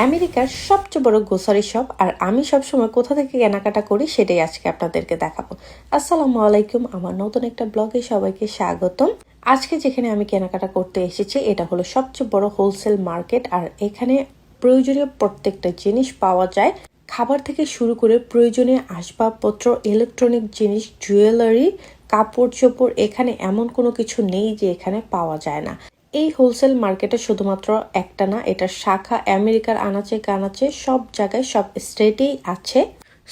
আমেরিকার সবচেয়ে বড় গ্রোসারি শপ আর আমি সবসময় কোথা থেকে কেনাকাটা করি সেটাই আজকে আপনাদেরকে দেখাবো। আসসালামু আলাইকুম, আমার নতুন একটা ব্লগে সবাইকে স্বাগতম। আজকে যেখানে আমি কেনাকাটা করতে এসেছি এটা হলো সবচেয়ে বড় হোলসেল মার্কেট আর এখানে প্রয়োজনীয় প্রত্যেকটা জিনিস পাওয়া যায়। খাবার থেকে শুরু করে প্রয়োজনীয় আসবাবপত্র, ইলেকট্রনিক জিনিস, জুয়েলারি, কাপড় চোপড়, এখানে এমন কোনো কিছু নেই যে এখানে পাওয়া যায় না। এই হোলসেল মার্কেটে শুধুমাত্র একটা না, এটার শাখা আমেরিকার আনাচে কানাচে সব জায়গায়, সব স্টেটেই আছে।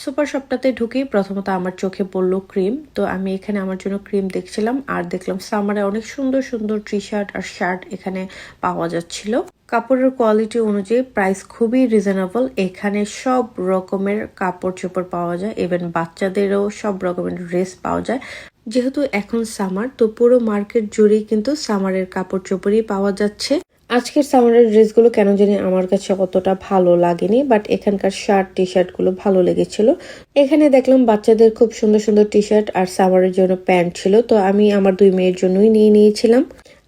সুপার শপটাতে ঢুকেই প্রথমত আমার চোখে পড়লো ক্রিম। তো আমি এখানে আমার জন্য ক্রিম দেখছিলাম আর দেখলাম সামারে অনেক সুন্দর সুন্দর টি শার্ট আর শার্ট এখানে পাওয়া যাচ্ছিল। কাপড়ের কোয়ালিটি অনুযায়ী প্রাইস খুবই রিজনেবল। এখানে সব রকমের কাপড় চোপড় পাওয়া যায়, ইভেন বাচ্চাদেরও সব রকমের ড্রেস পাওয়া যায়। যেহেতু এখন সামার, তো পুরো মার্কেট জুড়েই কিন্তু সামারের কাপড় চোপড়ই পাওয়া যাচ্ছে। আজকের সামারের ড্রেসগুলো কেন জানি আমার কাছে অতটা ভালো লাগেনি, বাট এখানকার শার্ট টি শার্ট গুলো ভালো লেগেছিল। এখানে দেখলাম বাচ্চাদের খুব সুন্দর সুন্দর টি শার্ট আর সামারের জন্য প্যান্ট ছিল, তো আমি আমার দুই মেয়ের জন্যই নিয়ে নিয়েছিলাম।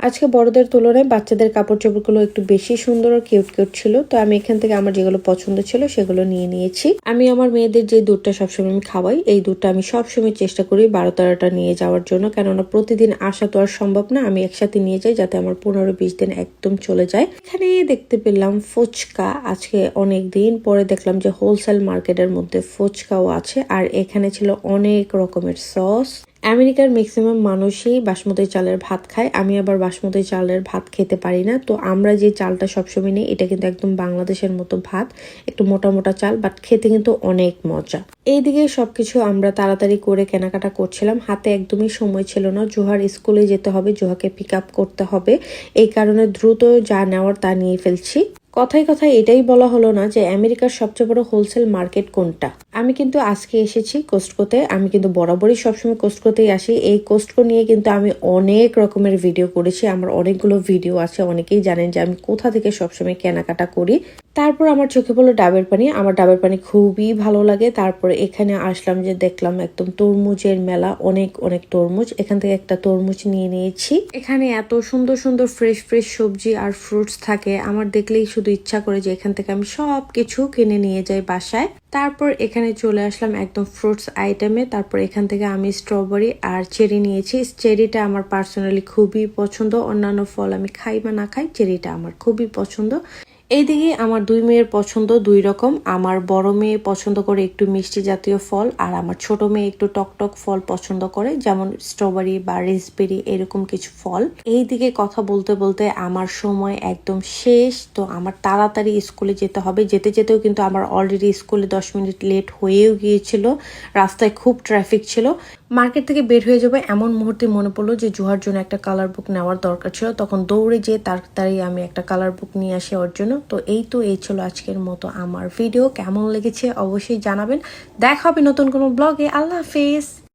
আজকে বড়দের তুলনায় বাচ্চাদের কাপড় চোপড়গুলো একটু বেশি সুন্দর আর কিউট কিউট ছিল, তো আমি এখান থেকে আমার যেগুলো পছন্দ ছিল সেগুলো নিয়ে নিয়েছি। আমি আমার মেয়েদের যে দুধটা সবসময় আমি খাওয়াই, এই দুধটা আমি সবসময় চেষ্টা করি 12-13টা নিয়ে যাওয়ার জন্য, কেননা প্রতিদিন আসা তো আর সম্ভব না। আমি একসাথে নিয়ে যাই যাতে আমার 15-20 দিন একদম চলে যায়। এখানে দেখতে পেলাম ফুচকা। আজকে অনেক দিন পরে দেখলাম যে হোলসেল মার্কেটের মধ্যে ফুচকাও আছে, আর এখানে ছিল অনেক রকমের সস। আমেরিকার ম্যাক্সিমাম মানুষই বাসমতি চালের ভাত খায়, আমি আবার বাসমতি চালের ভাত খেতে পারি না। তো আমরা যে চালটা সবসময় নিই এটা কিন্তু একদম বাংলাদেশের মতো ভাত, একটু মোটা মোটা চাল, বাট খেতে কিন্তু অনেক মজা। এইদিকে সবকিছু আমরা তাড়াতাড়ি করে কেনাকাটা করছিলাম, হাতে একদমই সময় ছিল না। জোহার স্কুলে যেতে হবে, জোহাকে পিক আপ করতে হবে, এই কারণে দ্রুত যা নেওয়ার তা নিয়ে ফেলছি। কথায় কথায় এটাই বলা হলো না যে আমেরিকার সবচেয়ে বড় হোলসেল মার্কেট কোনটা। আমি কিন্তু আজকে এসেছি কোস্টকোতে। আমি কিন্তু বরাবরই সবসময় কোস্টকোতেই আসি। এই কোস্টকো নিয়ে কিন্তু আমি অনেক রকমের ভিডিও করেছি, আমার অনেকগুলো ভিডিও আছে। অনেকেই জানেন যে আমি কোথা থেকে সবসময় কেনাকাটা করি। তারপর আমার চোখে পড়লো ডাবের পানি। আমার ডাবের পানি খুবই ভালো লাগে। তারপর এখানে আসলাম যে দেখলাম একদম তরমুজের মেলা, অনেক অনেক তরমুজ। এখান থেকে একটা তরমুজ নিয়ে নিয়েছি। এখানে এত সুন্দর সুন্দর ফ্রেশ ফ্রেশ সবজি আর ফ্রুটস থাকে, আমার দেখলেই শুধু ইচ্ছা করে যে এখান থেকে আমি সব কিছু কিনে নিয়ে যাই বাসায়। তারপর এখানে চলে আসলাম একদম ফ্রুটস আইটেমে। তারপর এখান থেকে আমি স্ট্রবেরি আর চেরি নিয়েছি। চেরিটা আমার পার্সোনালি খুবই পছন্দ। অন্যান্য ফল আমি খাই বা না খাই, চেরিটা আমার খুবই পছন্দ। এইদিকে আমার দুই মেয়ের পছন্দ দুই রকম। আমার বড় মেয়ে পছন্দ করে একটু মিষ্টি জাতীয় ফল, আর আমার ছোট মেয়ে একটু টকটক ফল পছন্দ করে, যেমন স্ট্রবেরি বা রেসবেরি এরকম কিছু ফল। এইদিকে কথা বলতে বলতে আমার সময় একদম শেষ, তো আমার তাড়াতাড়ি স্কুলে যেতে হবে। যেতে যেতেও কিন্তু আমার অলরেডি স্কুলে 10 মিনিট লেট হয়েও গিয়েছিল, রাস্তায় খুব ট্রাফিক ছিল। মার্কেট থেকে বের হয়ে যাবে এমন মুহূর্তে মনে পড়লো যে জুহার জন্য একটা কালার বুক নেওয়ার দরকার ছিল, তখন দৌড়ে যেয়ে তাড়াতাড়ি আমি একটা কালার বুক নিয়ে আসি ওর জন্য। তো এই ছিল আজকের মতো আমার ভিডিও। কেমন লেগেছে অবশ্যই জানাবেন। দেখা হবে নতুন কোনো ব্লগে। আল্লাহ হাফেজ।